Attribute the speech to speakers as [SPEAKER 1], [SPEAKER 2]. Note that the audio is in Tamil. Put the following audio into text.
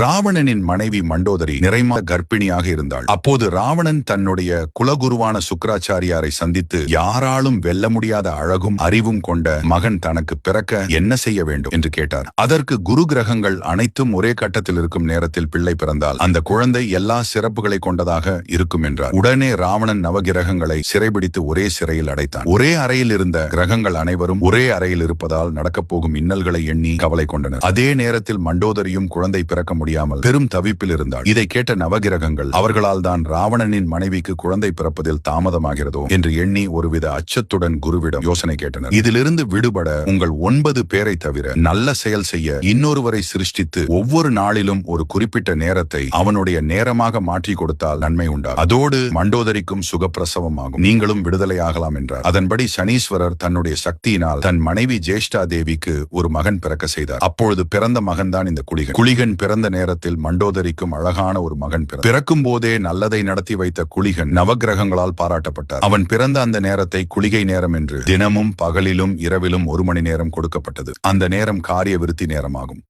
[SPEAKER 1] ராவணனின் மனைவி மண்டோதரி நிறைமாத கர்ப்பிணியாக இருந்தாள். அப்போது ராவணன் தன்னுடைய குலகுருவான சுக்கிராச்சாரியாரை சந்தித்து யாராலும் வெல்ல முடியாத அழகும் அறிவும் கொண்ட மகன் தனக்கு பிறக்க என்ன செய்ய வேண்டும் என்று கேட்டார். அதற்கு குரு கிரகங்கள் அனைத்தும் ஒரே கட்டத்தில் இருக்கும் நேரத்தில் பிள்ளை பிறந்தால் அந்த குழந்தை எல்லா சிறப்புகளை கொண்டதாக இருக்கும் என்றார். உடனே ராவணன் நவகிரகங்களை சிறைபிடித்து ஒரே சிறையில் அடைத்தான். ஒரே அறையில் இருந்த கிரகங்கள் அனைவரும் ஒரே அறையில் இருப்பதால் நடக்கப் போகும் இன்னல்களை எண்ணி கவலை கொண்டனர். அதே நேரத்தில் மண்டோதரியும் குழந்தை பிறக்க முடியாமல் பெரும் தவிப்பில் இருந்தாள். இதை கேட்ட நவகிரகங்கள் அவர்களால் தான் ராவணனின் மனைவிக்கு குழந்தை பிறப்பதில் தாமதமாகிறதோ என்று எண்ணி ஒருவித அச்சத்துடன் குருவிடம் யோசனை கேட்டனர். இதிலிருந்து விடுபட உங்கள் 9 பேரை தவிர நல்ல செயல் செய்ய இன்னொருவரை சிருஷ்டித்து ஒவ்வொரு நாளிலும் ஒரு குறிப்பிட்ட நேரத்தை அவனுடைய நேரமாக மாற்றி கொடுத்தால் நன்மை உண்டா. அதோடு மண்டோதரிக்கும் சுகப்பிரசவமாகும், நீங்களும் விடுதலையாகலாம் என்றார். அதன்படி சனீஸ்வரர் தன்னுடைய சக்தியினால் தன் மனைவி ஜேஷ்டா தேவிக்கு ஒரு மகன் பிறக்க செய்தார். அப்பொழுது பிறந்த மகன்தான் இந்த குளிகன். குளிகன் பிறந்த நேரத்தில் மண்டோதரிக்கும் அழகான ஒரு மகன் பிறக்கும் போதே நல்லதை நடத்தி வைத்த குளிகன் நவகிரகங்களால் பாராட்டப்பட்டார். அவன் பிறந்த அந்த நேரத்தை குளிகை நேரம் என்று தினமும் பகலிலும் இரவிலும் 1 மணி நேரம் கொடுக்கப்பட்டது. அந்த நேரம் காரிய விருத்தி நேரமாகும்.